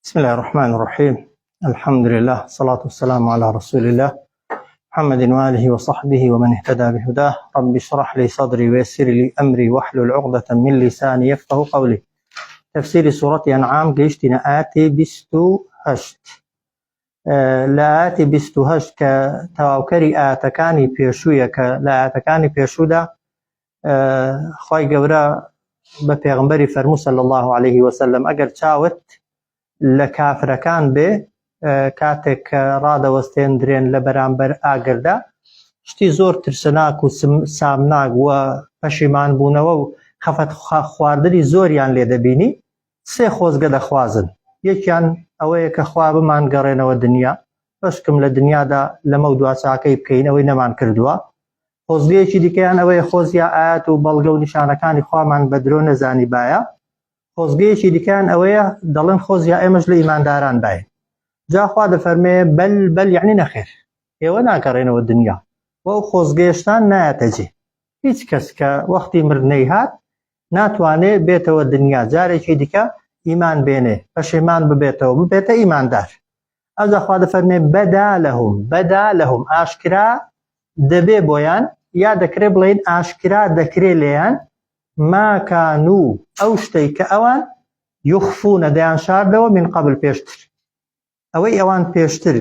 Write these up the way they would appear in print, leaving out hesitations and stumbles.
بسم الله الرحمن الرحيم. الحمد لله والصلاة والسلام على رسول الله محمد وآله وصحبه ومن اهتدى بهداه. رب اشرح لي صدري ويسر لي أمري واحلل عقدة من لساني يفقه قولي. تفسير سورة أنعام قيشتنا آتي بستو هشت لا آتي بستو هشت كتواوكري آتكاني بيشوية لا آتكاني بيشودا خواهي قورا بپیغمبری فرمو صلى الله عليه وسلم اگر چاوت لكافركان به كاتك راد وستندرين لبرانبر آگردا شتي زور ترسناك و سامناك و پشیمان بونەوە و خەفەت خواردنی زۆریان لێ دەبینی. سێ خۆزگە دەخوازن. یەکیان ئەوەیە کە خوا بمان گەڕێنەوە دنیا، بەشکم لە دنیادا لەمە و دواچاکەی بکەین ئەوەی نەمان کردووە. خۆزگەیەکی دیکەیان ئەوەیە خۆزیا ئاەت و بەڵگە و نیشانەکانی خوامان بە درۆ نەزانی باە. خۆزگەیەکی دیکەیان ئەوەیە دەڵێن خۆزیا ئێمەش لە ئیمانداران باین. جا خوا دەفەرمێ بەل یعنی نەخێر، ئێوە ناگەڕێنەوە دنیا و ئەو خۆزگەیشتان نایەتە جێ. هیچ کەس کە وەختی مردنەی هات ناتوانێ بێتەوە دنیا، جارێکی دیکە ئیمان بێنێ، پەشیمان ببێتەوە، ببێتە ئیماندار. ئەوجا خوا دەفەرمێ بەدا لەهم ئاشکرا دەبێ بۆیان، یا دەکرێ بڵێن ئاشکرا دەکرێ لێیان، ماکانوو ئەو شتەی کە ئەوان یوخفونە دەیان شاردەوە من قبل پێشتر، ئەوەی ئەوان پێشتر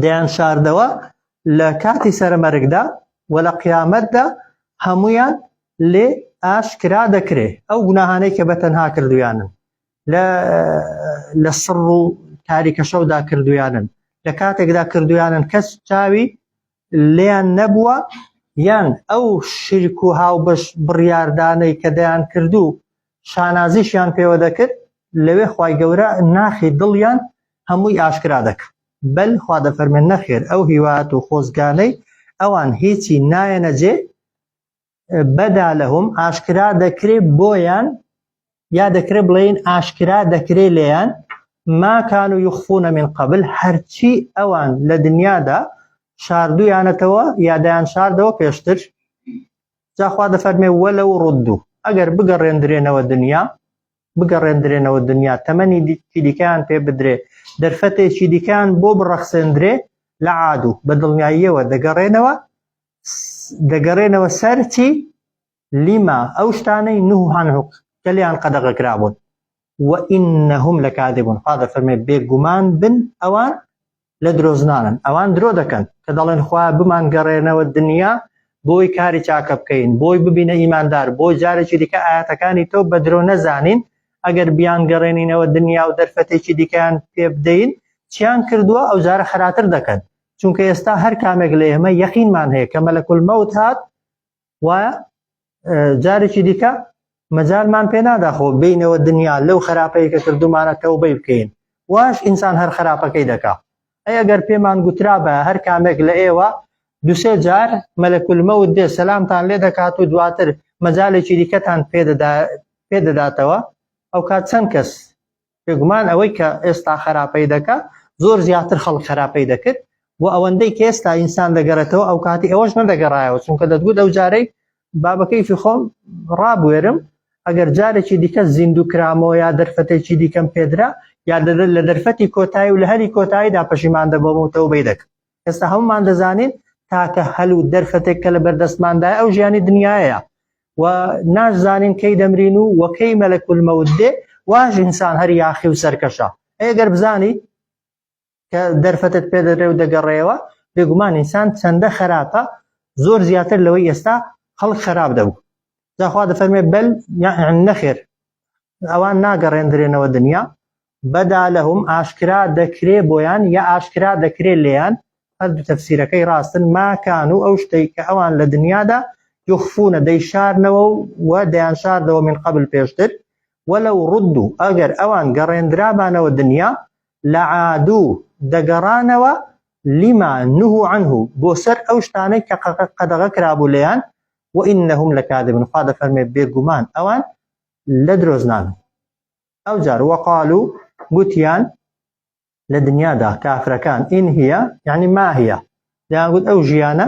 دەیان شاردەوە لە کاتی سەرمەرگدا و لە قیامەتدا هەمویان لێ ئاشکرا دەکرێ. ئەو گوناهانەی کە بەتەنها کردویانن، لە سڕ و تاریکە شەودا کردویانن، لە کاتێکدا کردویانن کەس چاوی لێیان نەبووە، یان ئەو شرک و هاوبەش بڕیاردانەی کە دەیان کردو شانازیشیان پێوە دەکرد، لەوێ خوای گەورە ناخی دڵیان هەمووی ئاشکرا دەکرد. بەل خوا دەفەرمێن نەخێر، ئەو هیوات و خۆزگانەی ئەوان هیچی نایەنە جێ، بەدا لەهم ئاشکرا دەکرێ بۆیان، یا دەکرێ بڵێن ئاشکرا دەکرێ لێیان، ماکان و یوخفونە من قبل، هەرچی ئەوان لە دنیادا شاردویانەتەوە یا دەیان شاردەوە پێشتر. جا خوا دەفەرمێ وەلەو ڕودوو، ئەگەر بگەڕێندرێنەوە دنیا، تەمەنی دیکەیان پێ بدرێ، دەرفەتێکی دیکەیان بۆ بڕەخسێندرێ، لە عادوو بە دڵنیاییەوە دەگەڕێنەوە سەرچی لیما ئەو شتانەی نوح عنه کە لێیان قەدەغەکرابوون. وئینەهم لەکاذبون، خوا دەفەرمێ بێگومان بن ئەوان لە درۆزنانن، ئەوان درۆ دەکەن کە دەڵێن خوا بمان گەڕێنەوە دنیا بۆی کاری چاکە بکەین، بۆی ببینە ئیماندار، بۆی جارێکی دیکە ئاەتەکانی تۆ بە درۆ نەزانین، ئەگەر بیان گەڕێنینەوە دنیا و دەرفەتێکی دیکەیان پێ بدەین چیان کردووە ئەو جارە خراتر دەکەن. چونکە ئێستا هەر کامێک لە ئێمە یەقینمان هەیە کە مەلەکول مەوت هات وایە جارێکی دیکە مەجالمان پێ ناداخۆ بینەوە دنیا لەو خراپەی کە کردومانە تەوبەی بکەین، واش ئینسان هەر خراپەکەی دەکا. ئەگەر پێمان گوترا بە هەر کامێک لە ئێوە دوسێ جار مەلەکول مەوت دێ سەلامتان لێ دەکات و دواتر مەجالێکی دیکەتان پێدەداتەوە، ئەو کات چەند کەس بێگومان ئەوەی کە ئێستا خراپەی دەکا زۆر زیاتر خەڵک خراپەی دەکرد، و ئەوەندەی کە ئێستا ئینسان دەگەڕێتەوە ئەو کاتی ئەوەش نەدەگەڕایەوە. چونکە دەتگوت ئەو جارەی بابەکەی فی خۆم ڕابوێرم، ئەگەر جارێکی دیکە زیندوو کرامەوە یا دەرفەتێکی دیکەم پێدرا، یا لە دەرفەتی کۆتایی و لە هەری کۆتاییدا پەشیمان دەبەم و تەوبەی دەکەم. ئێستا هەمومان دەزانین تاکە هەل و دەرفەتێک کە لە بەردەستماندایە ئەو ژیانی دنیایە، و نازانین کەی دەمرین و وەکەی مەلەکول مەوت دێ، واش ئینسان هەر یاخی و سەرکەشە. ئەگەر بزانی کە دەرفەتت پێدەدرێ و دەگەڕێەوە، بێگومان ئینسان چەندە خراپە، زۆر زیاتر لەوەی ئێستا خەڵک خراپ دەبوو. جا خوا دەفەرمێ بەل یعنی نەخێر، ئەوان ناگەڕێندرێنەوە دنیا، بەدا لەهم ئاشکرا دەکرێ بۆیان یا ئاشکرا دەکرێ لێیان، هەردوو تەفسیرەکەی ڕاستن. ماکان و ئەو شتەی کە ئەوان لە دنیادا یوخفونە دەیشارنەوە و دەیان شاردەوە من قبل پێشتر. وەلەو ڕودوو، ئەگەر ئەوان گەڕێندرابانەوە دنیا، لە عادوو دەگەڕانەوە لیما نوح عنه بۆ سەر ئەو شتانەی کە قەدەغە کرابوو لێیان. وئینەهم لەکاذبون، خوا دەفەرمێ بێگومان ئەوان لە درۆزنانن. ئەو جار وەقالو گوتیان لە دنیادا کافرەکان ئین هیە یعنی ما هیە، دەیان گوت ئەو ژیانە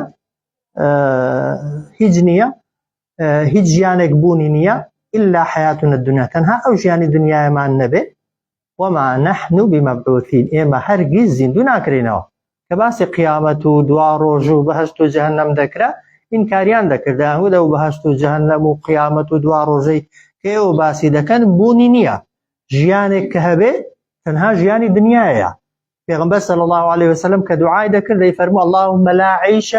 هیچ نییە، هیچ ژیانێک بوونی نییە، ئیلا حەیاتونە دنیا، تەنها ئەو ژیانی دنیایەمان نەبێ، وما نحن بمبعوثين إما هرگز زندو ناکرینەوە کە باسی قیامەت و دوا ڕۆژ و بەهەشت و جەهەنەم دەکرا ئینکاریان دەکرد دەیانگوت ئەو بەهەشت و جەهەنەم و قیامەت و دوا ڕۆژەی کە ئێوە باسی دەکەن بوونی نییە ژیانێک کە هەبێ تەنها ژیانی دنیایە پێغەمبەر صلی الله عليه وسلم کە دوعای دەکرد دەیفەرموو اللهم لا عيش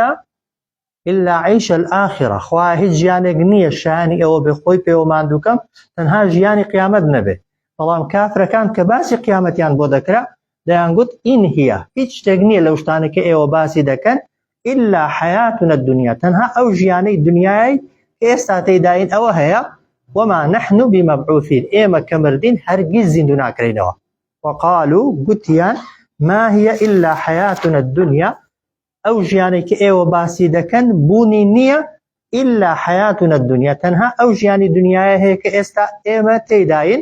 إلا عيش الآخرة خوا هیچ ژیانێک نییە شایانی ئەوە بێ خۆی پێوە ماندووکەم تەنها ژیانی قیامەت نەبێ بەڵام کافرەکان کە باسی قیامەتیان بۆ دەکرا دەیانگوت ئین هیە هیچ شتێک نییە لەو شتانە کە ئێوە باسی دەکەن إلا حياتنا الدنيا تەنها ئەو ژیانەی دنیای ئێستا تێداین ئەوە هەیە وما نحن بمبعوثين ئێمە کە مردین هەرگیز زیندوو ناکرێنەوە وقالوا گوتیان ما هي إلا حياتنا الدنيا ئەو ژیانەی کە ئێوە باسی دەکەن بوونی نییە إلا حياتنا الدنيا تەنها ئەو ژیانی دنیای هەیە کە ئێستا ئێمە تێداین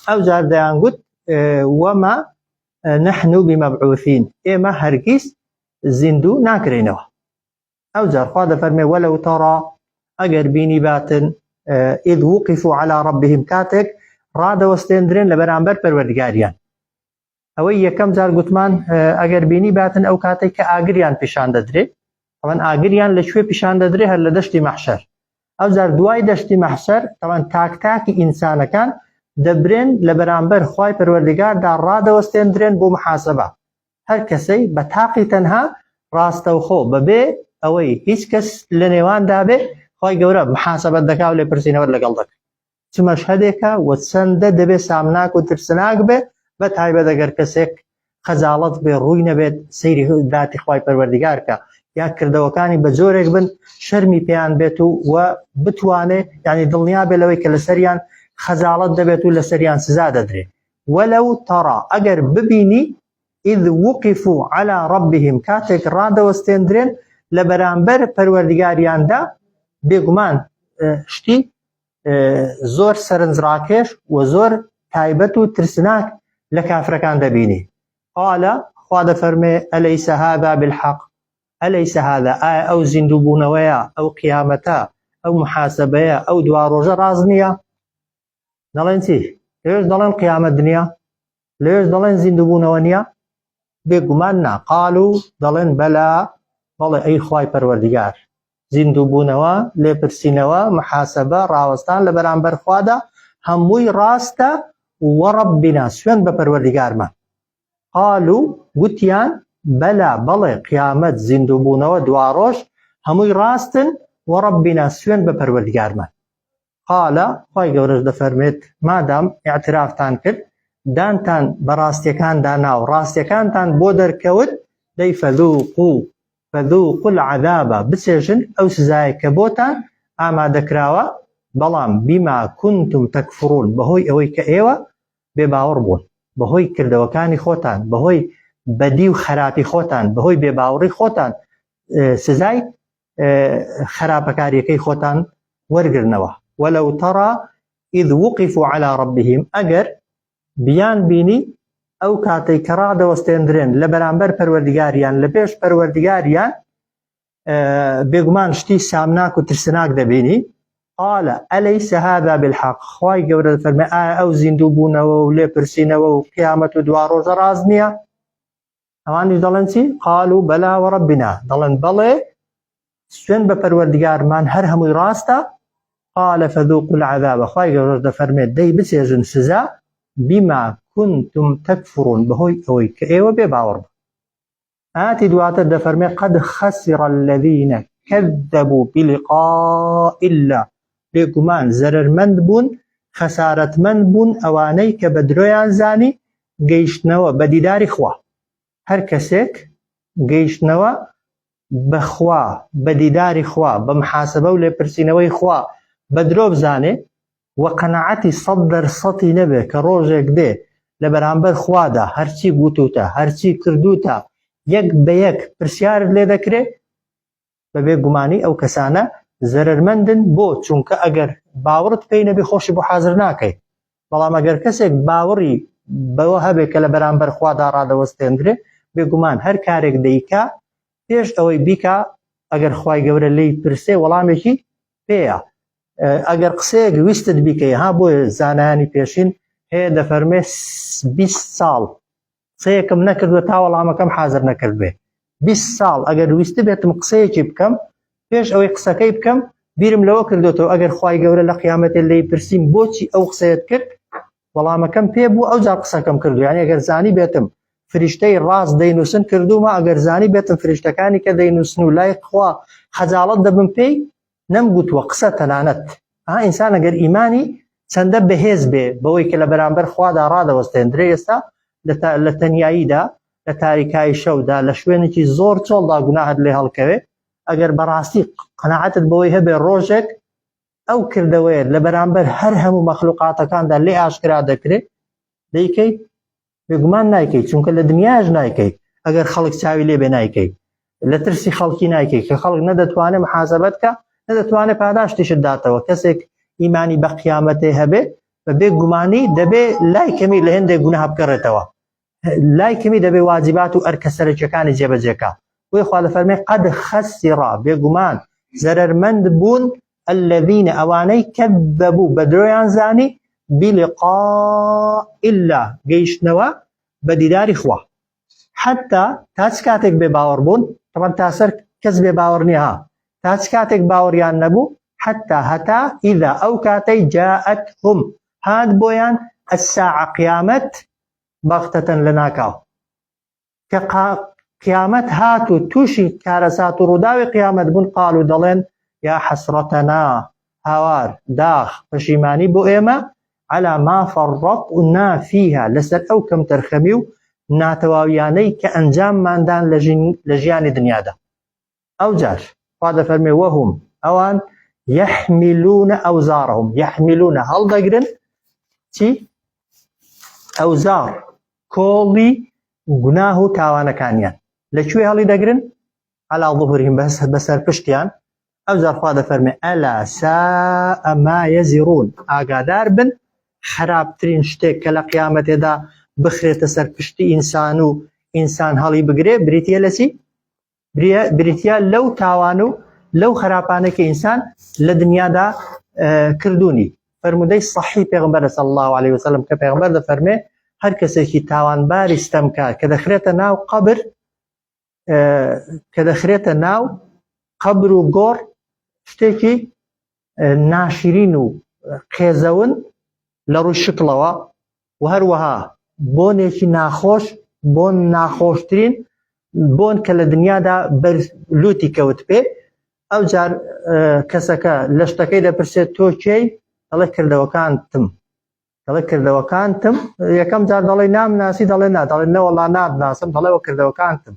ئەو جار دەیانگوت وما نحن بمبعوثين ئێمە هەرگیز زیندوو ناکرێنەوە ئەو جار خوا دەفەرمێ وەلەو تەڕا ئەگەر بینی باتن إذ وقفوا على ربهم کاتێک ڕادەوەستێندرێن لە بەرامبەر پەروەردگاریان ئەوەی یەکەم جار گوتمان ئەگەر بینی باتن ئەو کاتێک کە ئاگریان پیشان دەدرێت ئەوەن ئاگریان لەکوێ پیشان دەدرێت هەر لە دەشتی مەحشەر ئەو جار دوای دەشتی مەحشەر ئەوەن تاکتاکی ئینسانەکان دەبرێن لە بەرامبەر خوای پەروەردگاردا ڕادەوەستێندرێن بۆ محاسەبە هەر کەسەی بە تاقی تەنها ڕاستەوخۆ بەبێ ئەوەی هیچ کەس لە نێواندا بێ خوای گەورە محاسەبەت دەکا و لێ پرسینەوە لەگەڵ دەکات چ مەشهەدێکە و چەندە دەبێ سامناک و ترسناک بێ بە تایبەت ئەگەر کەسێک خەجاڵەت بێ ڕووی نەبێت سەیری داتی خوای پەروەردگار کە یا کردەوەکانی بە جۆرێک بن شەرمی پێیان بێت و بتوانێت یعنی دڵنیا بێ لەوەی کە لەسەریان خەجاڵەت دەبێت و لەسەریان سزا دەدرێت وەلەو تەڕا ئەگەر ببینی إذ وقفوا على ربهم کاتێک ڕادەوەستێندرێن لە بەرامبەر پەروەردگاریاندا بێگومان شتی زۆر سەرنجڕاکێش و زۆر تایبەت و ترسناک لە کافرەکان دەبینی قالە خوا دەفەرمێ ئەلەیسە هذا بالحەق ئەلەیسە هذا ئایا ئەو زیندووبوونەوەیە ئەو قیامەتە ئەو محاسەبەیە ئەو دوا ڕۆژە ڕاز نییە دەڵێن چی لەوێش دەڵێن قیامەت نییە لەوێش دەڵێن زیندووبوونەوە نییە بێگومان نا قالوا دەڵێن بەلا بەڵێ ئەی خوای پەروەردگار زیندووبوونەوە لێپرسینەوە محاسەبە ڕاوەستان لە بەرامبەر خوادا هەمووی ڕاستە وەڕەبینا سوێن بە پەروەردگارمان قالوا گوتیان بەلا بەڵێ قیامەت زیندووبوونەوە دوا ڕۆژ هەمووی ڕاستن وەڕەبینا سوێن بە پەروەردگارمان قالە خوای گەورەش دەفەرمێت مادام ئیعترافتان کرد دانتان بە ڕاستیەکان دانا و ڕاستیەکانتان بۆ دەرکەوت دەی فەذوقوا العذاب بچێژن ئەو سزایە کە بۆتان ئامادەکراوە بەڵام بیما كنتم تەکفڕون بەهۆی ئەوەی کە ئێوە بێباوەڕ بوون بەهۆی کردەوەکانی خۆتان بەهۆی بەدی و خراپی خۆتان بەهۆی بێباوەڕی خۆتان سزای خراپەکاریەکەی خۆتان وەرگرنەوە وەلەو تەڕا إذ وقفوا على ربهم ئەگەر بیان بینی ئەو کاتەی کە ڕادەوەستێندرێن لە بەرامبەر پەروەردگاریان لە پێش پەروەردگاریان بێگومان شتی سامناک و ترسناک دەبینی قالە ئەلەیسە هذا بالحەق خوای گەورە دەفەرمێ ئایا ئەو زیندووبوونەوە و لێپرسینەوە و قیامەت و دوا ڕۆژە ڕاز نییە ئەوانیش دەڵێن چی قالوا بەلا وەڕەبینا دەڵێن بەڵێ سوێن بە پەروەردگارمان هەر هەمووی ڕاستە قالە فەذوقوا العذاب خوای گەورە دەفەرمێت دەی بچێژن سزا بما كنتم تكفرون بهۆی ئەوەی کە ئێوە بێباوەڕ بوون ئاتی دواتر دەفەرمێ قد خسر الذين كذبوا بلقاء الله بێگومان زەرەرمەند بوون خەسارەتمەند بوون ئەوانەی کە بە درۆیان زانی گەیشتنەوە بە دیداری خوا هەر کەسێک گەیشتنەوە بە خوا بە دیداری خوا بە محاسەبە و لێپرسینەوەی خوا بە درۆ بزانێ و قەنەعەتی 100% نەبێ کە ڕۆژێک دێ لە بەرامبەر خوادا هەرچی گوتوتە هەرچی کردوتە یەک بە یەک پرسیارت لێ دەکرێت بە بێگومانی ئەو کەسانە زەرەرمەندن بۆ چونکە ئەگەر باوەڕت پێی نەبێ خۆشی بۆ حازر ناکەیت بەڵام ئەگەر کەسێک باوەڕی بەوە هەبێت کە لە بەرامبەر خوادا ڕادەوەستێندرێ بێگومان هەر کارێک دەیکا پێش ئەوەی بیکا ئەگەر خوای گەورە لێی پرسێ وەڵامێکی پێیە ئەگەر قسەیەک ویستت بیکەی ها بۆیە زانایانی پێشین هەیە دەفەرمێ 20 ساڵ قسەیەکم نەکردووە تا وەڵامەکەم حازر نەکرد بێ. 20 ساڵ ئەگەر ویستە بێتم قسەیەکی بکەم پێش ئەوەی قسەکەی بکەم بیرم لەوە کردوێتەوە ئەگەر خوای گەورە لە قیامەتێ لێی پرسیم بۆچی ئەو قسەیەت کرد وەڵامەکەم پێ بوو ئەو جار قسەکەم کردو. یعنی ئەگەر زانی بێتم فریشتەی ڕاست دەینووسن کردومە، ئەگەر زانی بێتم فریشتەکانی کە دەینووسن و لای خوا خەجاڵەت دەبم پێی نەمگوتووە قسە تەنانەت. ئینسان ئەگەر ئیمانی چەندە بەهێز بێ بەوەی کە لە بەرامبەر خوادا ڕادەوەستێنرێ ئێستا لە تەنیاییدا لە تاریکایی شەودا لە شوێنێکی زۆر چۆڵدا گوناهت لێ هەڵکەوێ ئەگەر بەڕاستی قەناعەتت بەوەی هەبێ ڕۆژێک ئەو کردەوەیە لە بەرامبەر هەر هەموو مەخلوقاتەکاندا لێ ئاشکرا دەکرێت دەیکەی بێگومان نایکەی، چونکە لە دنیاش نایکەی. ئەگەر خەڵک چاوی لێ بێ نایکەی، لە ترسی خەڵکی نایکەی کە خەڵک نەدەتوانێت محاسەبەت کە نەدەتوانێت پاداشتیشت داتەوە. کەسێک ئیمانی بە قیامەتێ هەبێ بە بێگومانی دەبێ لای کەمی لە هێندێک گوناه بکەڕێتەوە، لای کەمی دەبێ واجبات و ئەرکە سەرەکیەکانی جێبەجێکە. بۆی خوا دەفەرمێ قەد خەسیڕا بێگومان زەرەرمەند بوون الذين ئەوانەی کەذەبوو بە درۆیان زانی بلقاء الله گەیشتنەوە بە دیداری خوا. حتا تا چ کاتێک بێ باوەڕ بوون، طبعا تا سەر کەس بێ باوەڕ نییە، تا چ کاتێک باوەڕیان نەبوو حتا هەتا ئیذا ئەو کاتەی جاءتهم هات بۆیان الساعة قیامەت بەغتەتەن لە ناکاو کە قیامەت هات و تووشی کارەسات و ڕووداوی قیامەت بوون قالوا دەڵێن یا حەسرەتەنا هاوار داخ پەشیمانی بۆ ئێمە على ما فرطنا فيها لەسەر ئەو کەم تەرخەمی و ناتەواویانەی کە ئەنجامماندان لە ژیانی دنیادا. ئەو جار خوا دەفەرمێ وەهم ئەوان يحملون ئەوزارهم يحملون هەڵدەگرن چی؟ ئەوزار کۆڵی گوناه و تاوانەکانیان لەکوێ هەڵی دەگرن؟ على ظهورهم بەسەر پشتیان. ئەو جار خوا دەفەرمێ ئەلا ساء ما يزرون ئاگادار بن خراپترین شتێک کە لە قیامەتێدا بخرێتە سەر پشتی ئینسان و ئینسان هەڵی بگرێ بریتیە لە چی؟ بریتیە لەو تاوان و لەو خراپانەی کە ئینسان لە دنیادا کردوونی. فەرمودەی صحیح پێغەمبەر صلی الله عليه وسلم کە پێغەمبەر دەفەرمێ هەر کەسێکی تاوانباری ستەمکار کە دەخرێتە ناو قەبر کە دەخرێتە ناو قەبر و گۆڕ شتێکی ناشرین و قێزەون لە ڕووی شکڵەوە و هەروەها بۆنێکی ناخۆش بۆن ناخۆشترین بۆن کە لە دنیادا لوتی کەوت پێ. ئەو جار کەسەکە لە شتەکەی دەپرسێت تۆ کێی؟ دەڵێ کردەوەکانتم. دەڵێ کردەوەکانتم. یەکەم جار دەڵێ نامناسی؟ دەڵێ نا. دەڵێ نەوەڵا نامناسم. دەڵێەوە کردەوەکانتم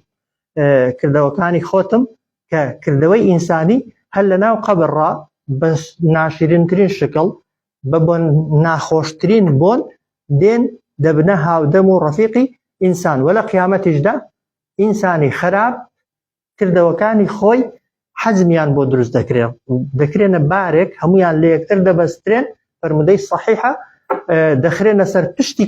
کردەوەکانی خۆتم کە کردەوەی ئینسانی هەر لە ناو قەبرڕا بە ناشرینترین شکڵ بە بۆن ناخۆشترین بۆن دێن دەبنە هاودەم و ڕەفیقی ئینسان. وە لە قیامەتیشدا ئینسانی خراپ کردەوەکانی خۆی حەزمیان بۆ دروست دەکرێنە بارێک هەمویان لە یەکتر دەبەسترێن. فەرمودەی صحیحە دەخرێنە سەر پشتی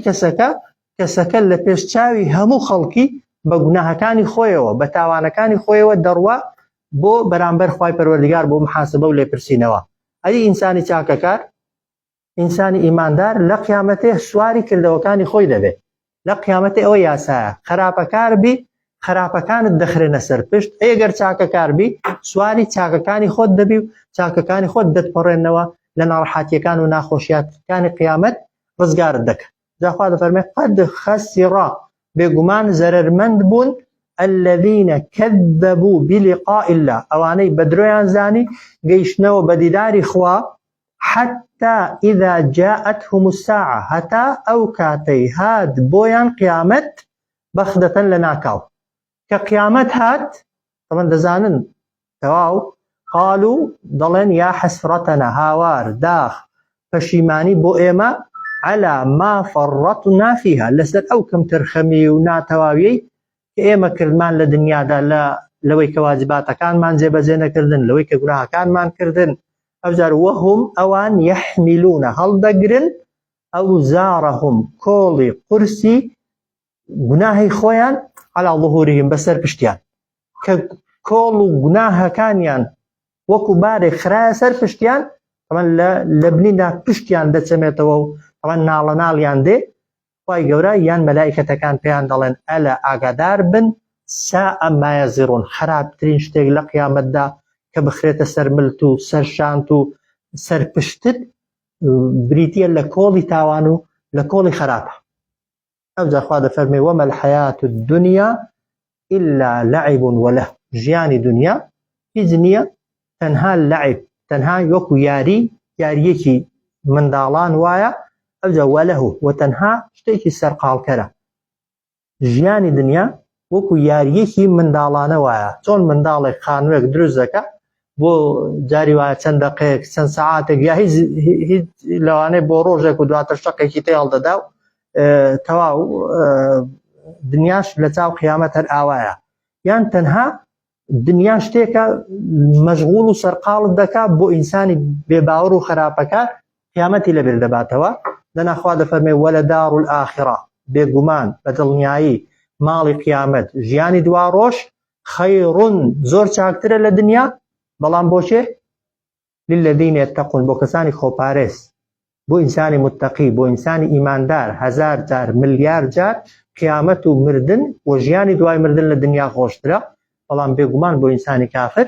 کەسەکە لە پێشچاوی هەموو خەڵکی بە گوناهەکانی خۆیەوە بە تاوانەکانی خۆیەوە دەڕوا بۆ بەرامبەر خوای پەروەردگار بۆ محاسبە و لێپرسینەوە. ئەی ئینسانی چاکەکار ئینسانی ئیماندار لە قیامەتێ سواری کردەوەکانی خۆی دەبێت. لە قیامەتێ ئەوە یاسایە خراپەکار بی خراپەکانت دەخرێنە سەر پشت، ئەگەر چاکەکار بی سواری چاکەکانی خۆت دەبی و چاکەکانی خۆت دەتپەڕێنەوە لە ناڕەحەتیەکان و ناخۆشیەکانی قیامەت ڕزگارت دەکات. جاخوا دەفەرمێ قەد خەسیڕا بێگومان زەرەرمەند بوون الذين كذبوا بلقاء الله ئەوانەی بە درۆیان زانی گەیشتنەوە بە دیداری خوا حتى إذا جاءتهم الساعة هەتا ئەو کاتەی هات بۆیان قیامەت بەغتەتەن لە ناکاو کە قیامەت هات طبعا دەزانن تەواو قالوا دەڵێن یا حەسرەتەنا هاوار داخ پەشیمانی بۆ ئێمە على ما فرطنا فيها لەسەر ئەو کەم تەرخەمی و ناتەواویەی کە ئێمە کردمان لە دنیادا لەوەی کە واجباتەکانمان جێبەجێ نەکردن لەوەی کە گوناهەکانمان کردن. ئەوجار وەهم ئەوان یەحمیلونە هەڵدەگرن ئەوزارەهم کۆڵی قورسی گوناهی خۆیان على ظهورهم بەسەر پشتیان کە کۆڵ و گوناهەکانیان وەکو بارێک خرایە سەر پشتیان لە بنیدا پشتیان دەچەمێتەوە و طبعا ناڵەناڵیان دێ خوای گەورە یان مەلائیکەتەکان پێیان دەڵێن ئەلە ئاگادار بن ساء ما یەزیڕون خراپترین شتێک لە قیامەتدا کە بخرێتە سەر ملت و سەر شانت و سەر پشتت بریتیە لە کۆڵی تاوان و لە کۆڵی خراپە. ئەوجا خوا دەفەرمێ وەمە الحەیات الدنیا إلا لعب وله ژیانی دنیا هیچ نییە تەنها لعب تەنها وەکو یاریەکی منداڵان وایە ئەوجا وەلەهو و تەنها شتێکی سەرقاڵکەرە. ژیانی دنیا وەکو یاریەکی منداڵانە وایە چۆن منداڵێک خانوێک دروست دەکە بۆ جاری وایە چەند دقەیەک چەند سەعاتێک یا هیچ لەوانەیە بۆ ڕۆژێک و دواتر شەقێکی تێ هەڵدەدا و تەواو دنیاش لە چاو قیامەت هەر ئاوایە یان تەنها دنیا شتێکە مەشغوڵ و سەرقاڵت دەکات بۆ ئینسانی بێباوەڕ و خراپەکە قیامەتی لەبێر دەباتەوە. دەناخوا دەفەرمێ وەلە دار الآخرە بێگومان بە دڵنیایی ماڵی قیامەت ژیانی دوا ڕۆژ خەیڕون زۆر چاکترە لە دنیا بەڵام بۆچێ للذین یتقون بۆ کەسانی خۆپارێز بۆ ئینسانی متقی بۆ ئینسانی ئیماندار هەزار جار ملیار جار قیامەت و مردن و ژیانی دوای مردن لە دنیا خۆشترە بەڵام بێگومان بۆ ئینسانی کافر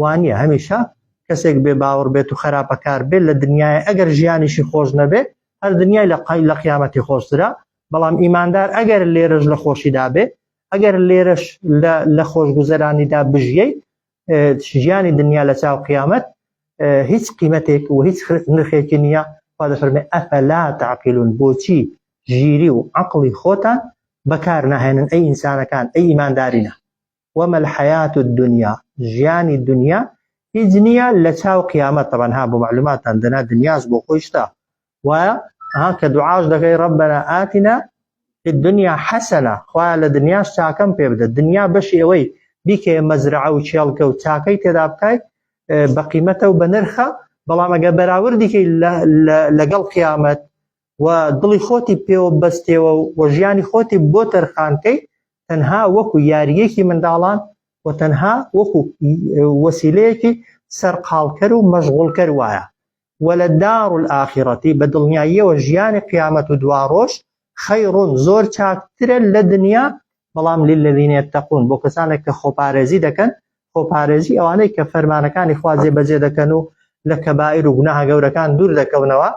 وانییە هەمیشە کەسێک بێ باوەڕ بێت و خراپەکار بێت لە دنیای ئەگەر ژیانیشی خۆش نەبێت هەر دنیای لە قیامەتی خۆشترە بەڵام ئیماندار ئەگەر لێرەش لە خۆشیدا بێ ئەگەر لێرەش لە خۆشگوزەرانیدا بژیەی ژیانی دنیا لە چاو قیامەت هیچ قیمەتێک و هیچ نرخێکی نییە. خوا دەفەرمێ ئەفەلا تعقیلون بۆچی ژیری و عەقڵی خۆتان بەکار ناهێنن ئەی ئینسانەکان ئەی ئیماندارینە. وەمە الحەیات الدنیا ژیانی دنیا هیچ نییە لە چاو قیامەت. طبعا ها بۆ معلوماتان دەنا دنیاش بۆ خۆی شتا وایە کە دوعاش دەکەی رەبەنا ئاتینا فی الدنیا حەسەنە خوایە لە دنیاش چاکەم پێ بدە دنیا بەشی ئەوەی بیکێ مەزرعە و چێڵکە و چاکەی تێدا بکای بە قیمەتە و بە نرخە بەڵام ئەگە بەراوردیکەی لەگەڵ قیامەت و دڵی خۆتی پێوە بەستێەوە و ژیانی خۆتی بۆ تەرخانکەی تەنها وەکو یاریەکی منداڵان و تەنها وەکو وەسیلەیەکی سەرقاڵکەر و مەشغوڵکەر وایە. وەلە دار الآخرەتی بە دڵنیاییەوە ژیانی قیامەت و دوا ڕۆژ خەیڕون زۆر چاکترە لە دنیا بەڵام للذین یتقون بۆ کەسانێک کە خۆپارێزی دەکەن خۆپارێزی ئەوانەی کە فەرمانەکانی خوا جێبەجێ دەکەن و لە کەبائیر و گوناها گەورەکان دوور دەکەونەوە.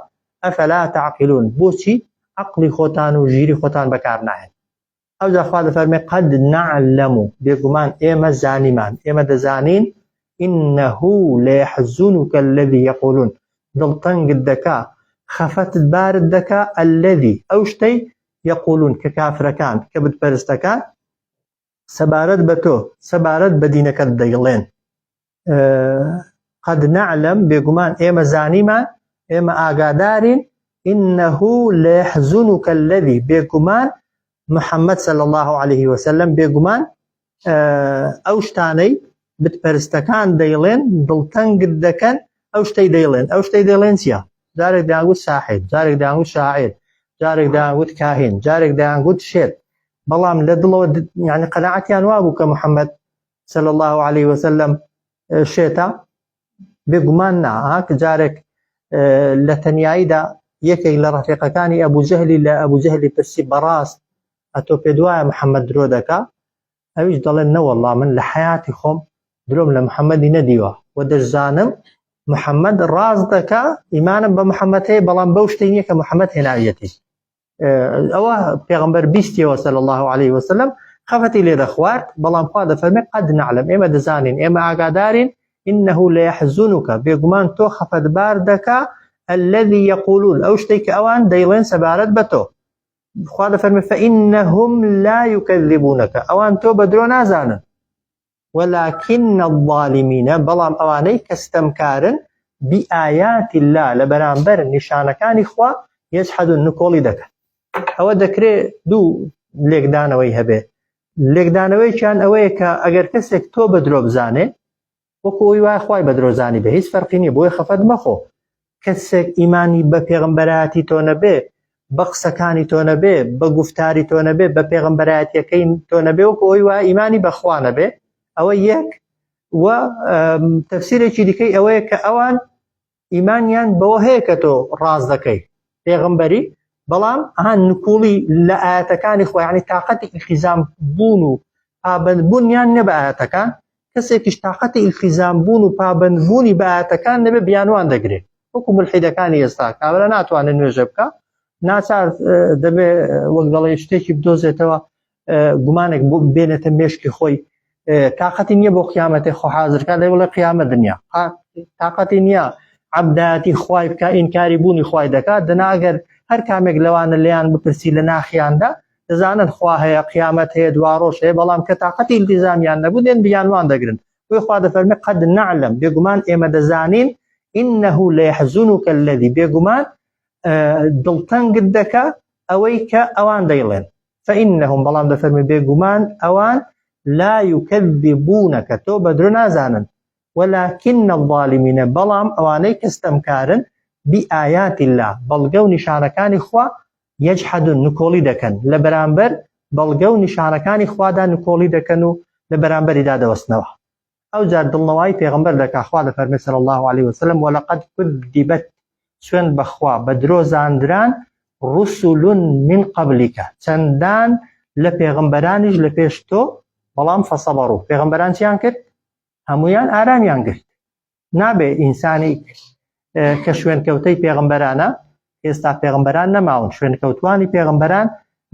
ئەفەلا تعقیلون بۆچی عەقڵی خۆتان و ژیری خۆتان بەکار ناهێن. ئەوجا خوا دەفەرمێ قەد نەعلەم بێگومان ئێمە زانیمان ئێمە دەزانین ئینەه لەیەحزونکە الذی یەقولون دڵتەنگت دەکا خەفەتت بارت دەکا الذی ئەو شتەی یەقولون کە کافرەکان کە بتپەرستەکان سەبارەت بە تۆ سەبارەت بە دینەکەت دەیڵێن. قەد نەعلەم بێگومان ئێمە زانیمان ئێمە ئاگادارین ئینەه لەیەحزونکە الذی بێگومان محەممەد صلی الله عليه وسلم بێگومان ئەو شتانەی بتپەرستەکان دەیڵێن دڵتەنگت دەکەن ئەو شتەی دەیڵێن ئەو شتەی دەیڵێن چییە؟ جارێک دەیانگوت ساحر جارێک دەیانگوت شاعیر جارێک دەیانگوت کاهین جارێک دەیانگوت شێت بەڵام لە دڵەوە یعنی قەناعەتیان وابوو کە محەممەد صلی الله عليه وسلم شێتە بێگومان نا کە جارێک لە تەنیاییدا یەکێک لە ڕەفیقەکانی ئەبوجەهلی لە ئەبوجەهلی پرسی بەڕاست ئەتۆ پێ دوایە محەممەد درۆ دەکا ئەویش دەڵێن نەوەڵڵا من لە حیاتی خۆم درۆم لە محەممەدی نەدیوە و دەشزانم محەممەد ڕاز دەکا ئیمانم بە محەممەد هەیە بەڵام بەو شتەی نییە کە محەممەد هێناویەتی ئەوە پێغەمبەر بیستیەوە صلی الله عليه وسلم خەفەتی لێ دەخوارد بەڵام خوا دەفەرمێ قەد نەعلەم ئێمە دەزانین ئێمە ئاگادارین ئینەه لەیەحزونکە بێگومان تۆ خەفەتبار دەکا الذی یەقولون ئەو شتەی کە ئەوان دەیڵێن سەبارەت بە تۆ. خوا دەفەرمێ فإنهم لا يكذبونك ئەوان تۆ بە درۆ نازانن ولكن الظالمين بەڵام ئەوانەی کە ستەمکارن بئایات الله لە بەرامبەر نیشانەکانی خوا یەجحەدون نکۆڵی دەکەن. ئەوە دەکرێت دوو لێکدانەوەی هەبێ لێکدانەوەیکیان ئەوەیە کە ئەگەر کەسێک تۆ بە درۆ بزانێ وەکو ئەوی وایە خوای بە درۆزانی بێ هیچ فەرقی نییە بۆی خەفەت مەخۆ. کەسێک ئیمانی بە پێغەمبەرایەتی تۆ نەبێ بە قسەکانی تۆ نەبێ بە گفتاری تۆ نەبێ بە پێغەمبەرایەتیەکەی تۆ نەبێ وەکو ئەوی وایە ئیمانی بەخوا نەبێ ئەوە یەک و تەفسیرێکی دیکەی ئەوەیە کە ئەوان ئیمانیان بەوە هەیە کە تۆ ڕاز دەکەی پێغەمبەری بەڵام نکوڵی لە ئاەتەکانی خۆ یعنی تااقەتی ئیلتیزام بوون و پابەندبوونیان نە بە ئاەتەکان کەسێکیش تااقەتی ئیلتیزام بوون و پابەندبوونی بە ئاەتەکان نەبێ بیانوان دەگرێت وەکو ملحیدەکانی ئێستا کابرا ناتوانێت نوێژە بکە ناچار دەبێ وەک دەڵێ شتێکی بدۆزێتەوە گومانێک بۆ بێنێتە مێشکی خۆی تااقەتی نییە بۆ قیامەتی خۆ حازرکە لێ وڵە قیامەت دنیا تااقەتی نییە عەبدایەتی خوای بکە ئینکاری بوونی خوای دەکات دەناگەر هەر کامێک لەوانە لێیان بپرسی لە ناخیاندا دەزانن خوا هەیە قیامەت هەیە دواڕۆژ هەیە بەڵام کە تااقەتی ئیلتیزامیان نەبوو دێن بیانوان دەگرن وی خوا دەفەرمێ قەد نەعلەم بێگومان ئێمە دەزانین إنه ليحزنك الذي بێگومان دڵتەنگت دەکا ئەوەی کە ئەوان دەیڵێن فإنهم بەڵام دەفەرمێ بێگومان ئەوان لا يكذبونك تۆ بەدرۆ نازانن ولكن الظالمين بەڵام ئەوانەی کەستەمکارن بآيات الله بەڵگە و نیشانەکانی خوا یەجحەدون نکۆڵی دەکەن لە بەرامبەر بەڵگە و نیشانەکانی خوادا نکۆڵی دەکەن و لە بەرامبەریدا دەوەستنەوە ئەو جار دڵنەوەی پێغەمبەر دەکا خوا دەفەرمێ صلی الله عليه وسلم ولقد كذبت سوێن بەخوا بە درۆزاندران رسل من قبلك چەندان لە پێغەمبەرانیش لە پێش تۆ بەڵام فەسەبەڕوو پێغەمبەران چیان کرد هەمویان ئارامیان گرت نابێ ئینسانی کە شوێنکەوتەی پێغەمبەرانە ئێستا پێغەمبەران نەماون شوێنکەوتوانی پێغەمبەران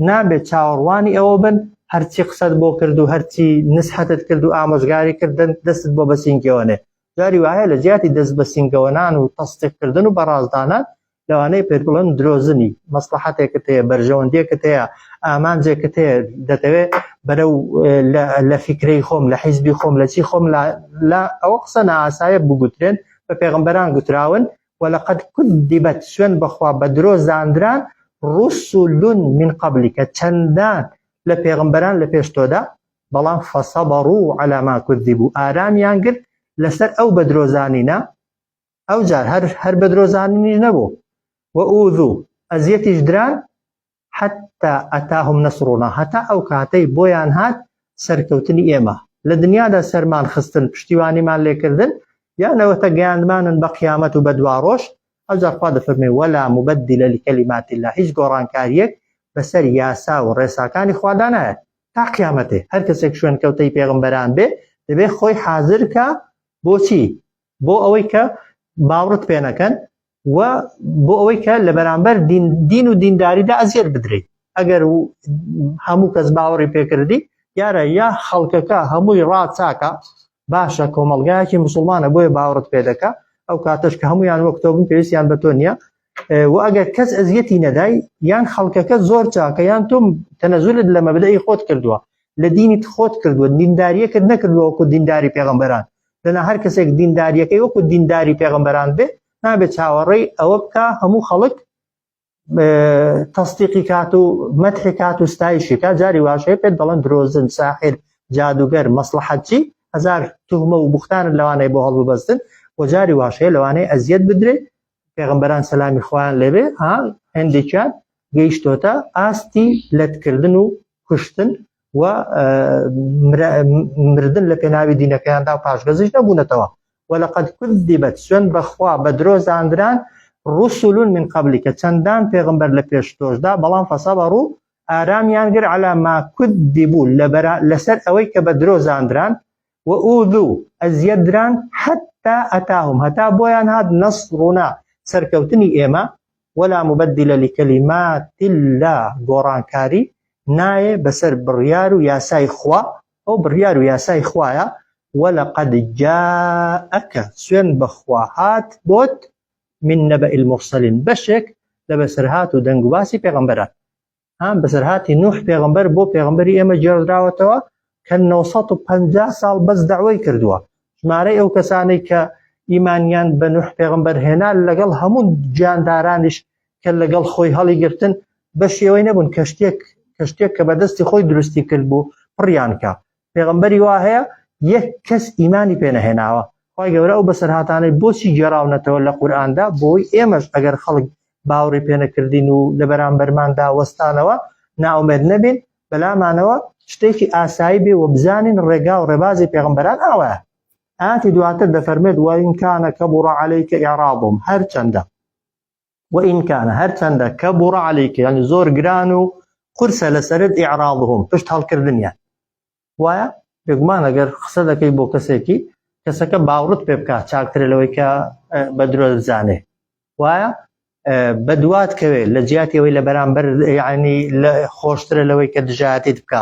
نابێت چاوەڕوانی ئەوە بن هەرچی قسەت بۆ کرد و هەرچی نسحەتت کرد و ئامۆژگاری کردن دەستت بۆ بەسینگەوەنێ جاری وایە لە جیاتی دەست بەسینگەوەنان و تەستیقکردن و بەڕازدانان لەوانەیە پێ بڵێن درۆزنی مەسلحەتێکت هەیە بەرژەوەندیەکت هەیە ئامانجێکت هەیە دەتەوێت بەرەو لە فیکرەی خۆم لە حیزبی خۆم لە چی خۆم لە ئەوە قسە نائاسایە بگوترێن بە پێغەمبەران گوتراون ولقد كذبت سوێن بەخوا بە درۆزاندران رسل من قبلك چەندان لە پێغەمبەران لە پێش تۆدا بەڵام فەسەبەڕوو على ما كذبوا ئارامیان گرت لەسەر ئەو بە درۆزانینە ئەو جار هەر بە درۆزانینی نەبوو وەئوذوو ئەزیەتیش دران حتى ئەتاهم نەسڕونا هەتا ئەو کاتەی بۆیان هات سەرکەوتنی ئێمە لە دنیادا سەرمان خستن پشتیوانیمان لێکردن یانەوەتە گەیاندمانن بە قیامەت و بە دواڕۆژ ئەو جار خوا دەفەرمێ وەلا مبەدیلە لکەلیمات الله هیچ گۆڕانکاریەک بەسەر یاسا و ڕێساکانی خوادا نایە تا قیامەتێ هەر کەسێک شوێنکەوتەی پێغەمبەران بێ دەبێ خۆی حازر کە بۆچی بۆ ئەوەی کە باوڕت پێ نەکەن و بۆ ئەوەی کە لە بەرامبەر دین و دینداریدا ئەزیەت بدرێت ئەگەر هەموو کەس باوەڕی پێکردی یارە یا خەڵکەکە هەمووی ڕاچاکە باشە کۆمەڵگایەکی مسلمانە بۆیە باوەڕت پێ دەکا ئەو کاتەش کە هەمویان وەک تۆ بن پێویستیان بە تۆ نییە و ئەگەر کەس ئەزیەتی نەدای یان خەڵکەکە زۆر چاکە یان تۆ تەنەزولت لە مەبدەئی خۆت کردووە لە دینیت خۆت کردووە دینداریەکەت نەکردووە وەکو دینداری پێغەمبەران لەنا هەر کەسێک دینداریەکەی وەکو دینداری پێغەمبەران بێ نابێت چاوەڕێی ئەوە بکە هەموو خەڵک تەستیقی کات و مەدحی کات و ستایشی کات جاری واشەیە پێت دەڵێن درۆزن ساحر جادوگەر مەسلحەت چی هەزار توهمە و بوختانت لەوانەیە بۆ هەڵببەستن و جاری واشەیە لەوانەیە ئەزیەت بدرێت پێغەمبەران سەلامی خوایان لێبێ هەندێکیان گەیشتۆتە ئاستی لەتکردن و کوشتن و مردن لە پێناوی دینەکەیاندا و پاشگەزیش نەبوونەتەوە ولقد كذبت سوێن بەخوا بە درۆزاندران رسل من قبلك چەندان پێغەمبەر لە پێش تۆشدا بەڵام فەسەبەڕوو ئارامیان گر على ما كذبوا لەسەر ئەوەی کە بە درۆزاندران وەئوذوو ئەزیەتدران حتى ئەتاهم هەتا بۆیان هات نەسڕونا سەرکەوتنی ئێمە ولا مبدل لكلمات الله گۆڕانکاری نایە بەسەر بڕیار و یاسای خوا ئەو بڕیار و یاسای خوایە ولقد جاءك سوێن بەخوا هات بۆت من نبأ المرسلين بەشێک لە بەسەرهات و دەنگ و باسی پێغەمبەران بەسەرهاتی نوح پێغەمبەر بۆ پێغەمبەری ئێمە جێڕدراوەتەوە کە 950 ساڵ بەس دەعوەی کردووە ژمارەی ئەو کەسانەی کە ئیمانیان بە نوح پێغەمبەر هێنا لەگەڵ هەموو گیاندارانیش کە لەگەڵ خۆی هەڵی گرتن بە شێوەی نەبوون کەشتێک کە بەدەستی خۆی دروستی کرد بوو پڕیان کە پێغەمبەری وا هەیە یەک کەس ئیمانی پێ نەهێناوە خی گەورە ئەو بەسەرهاتانەی بۆچی گێڕاونەتەوە لە قورئاندا بۆی ئێمەش ئەگەر خەڵک باوەڕی پێ نەکردین و لە بەرامبەرماندا وەستانەوە ناومێد نەبین بەلامانەوە شتێکی ئاسایی بێ و بزانین ڕێگا و ڕێبازی پێغەمبەران ئەوەیە ئاتی دواتر دەفەرمێت وَإِنْ كَانَ كَبُرَ عَلَيْكَ إِعْرَاضُهُمْ هەرچەندە وإن كان هرچەندە كبر عليك يعني زۆر گران و قورسە لەسەرت إعراضهم پشت هەڵکردنیان وایە بێگومان ئەگەر قسە دەکەی بۆ کەسێکی کەسەکە باوڕت پێ بکات چاکترە لەوەی کە بە درۆ دەزانێ وایە بەدوات کەوێ لە جیاتیەوەی لە بەرامبەر یعنی خۆشترە لەوەی کە دژایەتیت بکە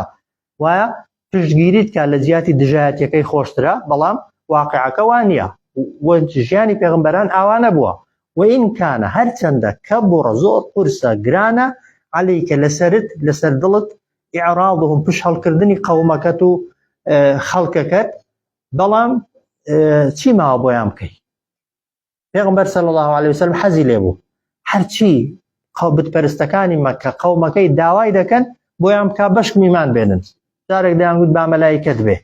وایە پشتگیریت کە لە جیاتی دژایەتیەکەی خۆشترە بەڵام واقعەکە وان نییە ژیانی پێغمبەران ئاوا نەبووە وإن كان هەرچەندە كبر زۆر قورسە گرانە عليکە لەسەر دڵت إعراضهم پشت هەڵکردنی قەومەکەت و خەڵکەکەت بەڵام چی ماوە بۆیان بکەی پێغمبەر صلی الله عليه وسلم حەزی لێ بوو هەرچی بتپەرستەکانی مەکە قەومەکەی داوای دەکەن بۆیان بکا بەشک میمان بێنن جارێک دەیانگوت با مەلایکەت بێ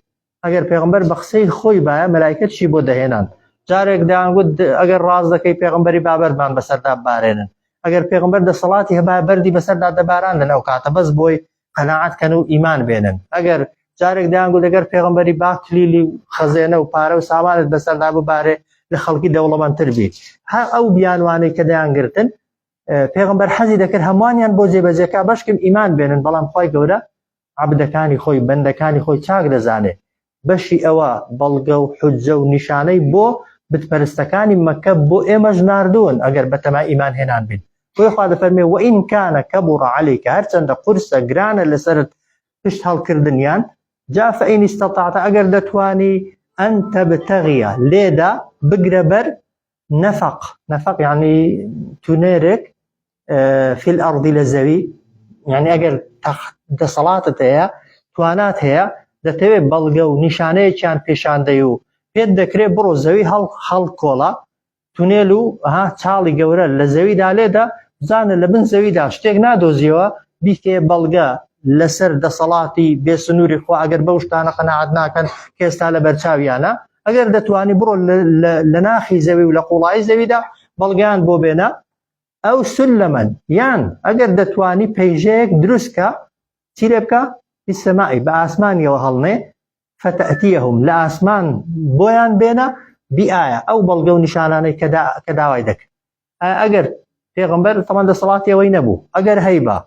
ئەگەر پێغمبەر بە قسەی خۆی بایە مەلایکەت چی بۆ دەهێنان جارێک دەیانگوت ئەگەر ڕاز دەکەی پێغمبەری بابەرمان بەسەردا ببارێنن ئەگەر پێغمبەر دەسەڵاتی هەبایە بەردی بەسەردا دەباراندن ئەو کاتە بەس بۆی قەناعەتکەن و ئیمان بێنن ئەگەر جارێک دەیانگوت ئەگەر پێغمبەری با کلیلی و خەزێنە و پارە و سامانت بەسەردا ببارێ لە خەڵکی دەوڵەمەندتر بیت هەر ئەو بیانوانەی کە دەیانگرتن پێغمبەر حەزی دەکرد هەمووانیان بۆ جێبەجێکا بەشکم ئیمان بێنن بەڵام خۆی گەورە عەبدەکانی خۆی بەندەکانی خۆی چاک دەزانێ بەشی ئەوە بەڵگە و حوجە و نیشانەی بۆ بتپەرستەکانی مەکە بۆ ئێمەش ناردوون ئەگەر بەتەما ئیمان هێنان بین بۆی خوا دەفەرمێ وئین کانە كبر عليك هەرچەندە قورسە گرانە لەسەرت پشت هەڵکردنیان جا فإن استطعت ئەگەر دەتوانی ئەن تەبتەغیە لێدا بگرە بەر نەفەق یعنی تونێرێک في الأرض لە زەوی یعنی ئەگەر دەسەڵاتت هەیە توانات هەیە دەتەوێت بەڵگە و نیشانەیەکیان پێشاندەی و پێت دەکرێت بڕۆ زەوی هەڵکۆڵە تونێل و چاڵی گەورە لە زەویدا لێدا بزانە لە بن زەویدا شتێک نادۆزیەوە بیکێ بەڵگە لەسەر دەسەڵاتی بێسنووری خوا ئەگەر بەو شتانە قەناعەت ناکەن کە ئێستا لە بەرچاویانە ئەگەر دەتوانی بڕۆ لە ناخی زەوی و لە قوڵایی زەویدا بەڵگەیان بۆ بێنە ئەو سلەمەن یان ئەگەر دەتوانی پەیژەیەک دروستکە چی لێ بکە فیسەمائی بە ئاسمانیەوە هەڵنێ فتأتيهم لە ئاسمان بۆیان بێنە بئایە ئەو بەڵگە و نیشانانەی کە داوای دەکەن ئەگەر پێغمبەر تەمان دەسەڵاتی ئەوەی نەبوو ئەگەر هەیبە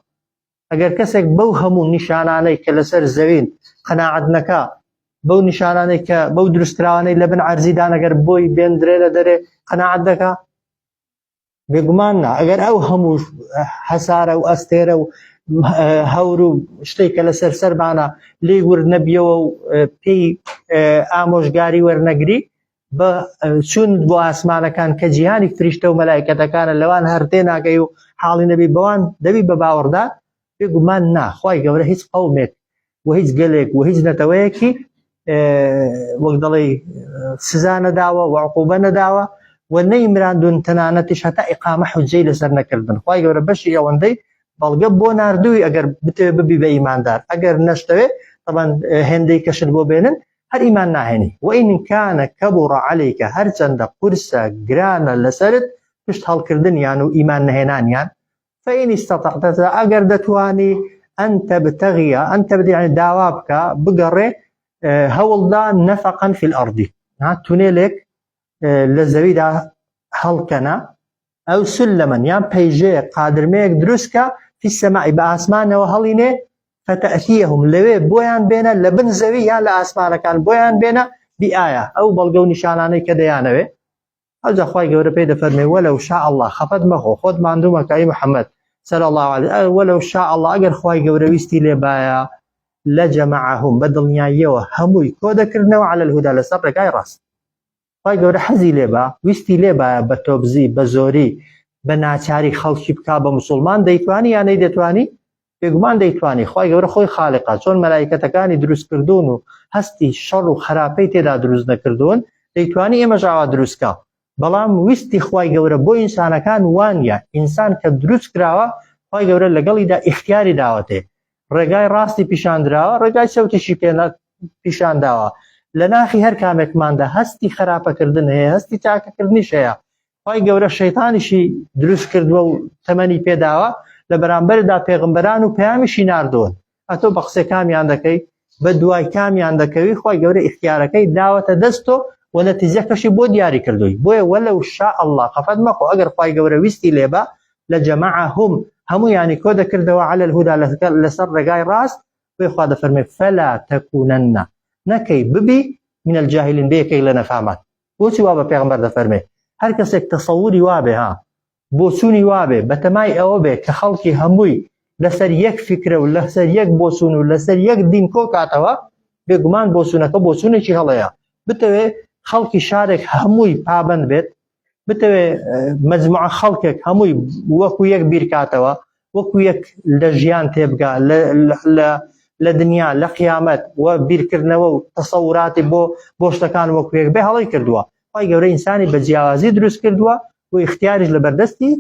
ئەگەر کەسێک بەو هەموو نیشانانەی کە لەسەر زەوین قەناعەت نەکا بەو نیشانانەی کە بەو دروستکراوانەی لە بن عەرزیدان ئەگەر بۆی بێندرێ لە دەرێ قەناعەت دەکا بێگومان نا ئەگەر ئەو هەموو هەسارە و ئەستێرە و هەور و شتێک کە لەسەر سەربانە لێی وەرنەبیەوە و پێی ئامۆژگاری وەرنەگری بە چوونت بۆ ئاسمانەکان کە جیهانی فریشتە و مەلایکەتەکانە لەوان هەردێ ناگەی و حاڵی نەبی بەوان دەبی بە باوەڕدار بێگومان نا خوای گەورە هیچ قەومێک و هیچ گەلێک و هیچ نەتەوەیەکی وەک دەڵێ سزا نەداوە و عقوبە نەداوە و نەیمراندون تەنانەتیش هەتا ئیقامە حوجەی لەسەر نەکردن خوای گەورە بەشی ئەوەندەی بەڵگە بۆ ناردووی ئەگەر بتوێ ببی بە ئیماندار ئەگەر نەشتەوێ طبعا هێندەی کەشت بۆ بێنن هەر ئیمان ناهێنی وئین کانە كبر عليك هەرچەندە قورسە گرانە لەسەرت پشت هەڵکردنیان و ئیمان نەهێنانیان فإن استطعت ئەگەر دەتوانی ئەن تەبتەغیە ئەن تەبتەغیە یعنی داوا بکە بگەڕێ هەوڵدا نەفەقا في الأرض تونێلێک لە زەویدا هەڵکەنە ئەو سلەمەن یان پەیژەیەک قادرمەیەک دروستکە في السەمائی بە ئاسمانەوە هەڵینێ فتأتيهم لەوێ بۆیان بێنە لە بن زەوی یان لە ئاسمانەکان بۆیان بێنە بئایە ئەو بەڵگە و نیشانانەی کە دەیانەوێ ئەوجا خوای گەورە پێی دەفەرمێ وەلەو شاء الله خەفەت مەخۆ خۆت ماندوومە کە ئەی محەممەد صلی الله عليه وەلەو شاء الله ئەگەر خوای گەورە ویستی لێ بایە لەجەمەعەهم بە دڵنیاییەوە هەمووی کۆ دەکردنەوە عەلە الهودا لەسەر ڕێگای ڕاست خوای گەورە حەزی لێ با ویستی لێ بایە بە تۆبزی بە زۆری بە ناچاری خەڵکی بکا بە موسڵمان دەیتوانی یان نەیدەتوانی بێگومان دەیتوانی خوای گەورە خۆی خالقا چۆن مەلایکەتەکانی دروست کردوون و هەستی شەڕ و خراپەی تێدا دروست نەکردوون دەیتوانی ئێمەش ئاوا دروستکە بەڵام ویستی خوای گەورە بۆ ئینسانەکان وانە ئینسان کە دروست کراوە خوای گەورە لەگەڵیدا ئیختیاری داوەتێ ڕێگای ڕاستی پیشاندراوە ڕێگای چەوتیشی پێ پیشانداوە لە ناخی هەر کامێکماندا هەستی خراپەکردن هەیە هەستی چاکەکردنیش هەیە خوای گەورە شەیتانیشی دروست کردووە و تەمەنی پێداوە لە بەرامبەردا پێغمبەران و پەیامیشی ناردوون ئەتۆ بە قسەی کامیان دەکەی بە دوای کامیان دەکەوی خوای گەورە اختیارەکەی داوەتە دەستۆ و نەتیجەکەشی بۆ دیاری کردووی بۆیە وەلەو شاء الله خەفەت مەخۆ ئەگەر خوای گەورە ویستی لێبە لجمعهم همو يعني كود كردوا على الهدى لسر رقاي راست ويخواد فرمي فلا تكونن نكي ببي من الجاهلين بيكي لنا فهمت بوشي وابا پیغمبر ده فرمي هر کسك تصوري وابه ها بوسوني وابه بتماي اوبه كخلقي هموي لسر يك فكره ولسر يك بوسون ولسر يك دين كو كاتوا بگمان بوسونه که بوسونه چی هلایا بتوه خلقي شارك هموي پابند بيت بتوه مجموعه خلقك هموي وكو يك بيركاتوا وكو يك لجيان تبقى لدنيا لقيامت وبيركرنوا وتصورات بوشتكان وكو يك به هلاي كردوا خواهی گەورەی ئینسانی بە جیاوازی دروست کردووە و اختیاریش لەبەردەستی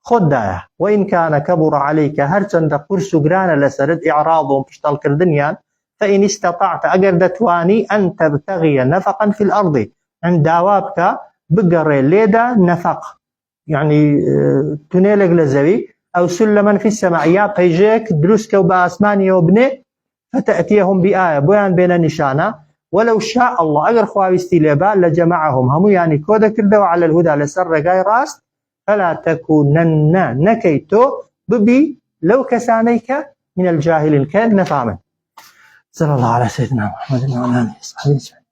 خۆتدایە وإن كان كبر عليك هەرچەندە قورس و گرانە لەسەرت إعراضهم پشتەڵکردنیان فإن استطعت ئەگەر دەتوانی أن تبتغي نفقا في الأرض ئەم داوا بکە بگەڕێ لێدا نەفەق يعني تونێلێک لە زەوی ئەو سلما في السماء یا پەیژەیەک دروستکە و بە ئاسمانیەوە بنێ فتأتيهم بآية بۆیان بێنە نیشانە ولو شاء الله اگر خواويستي لبا لجمعهم هم يعني كودا كردوا على الهدى لسر رقاي راست فلا تكونن نكيتو ببي لو كسانيك من الجاهلين كان نفهمن صلى الله على سيدنا محمد وعلى اله وصحبه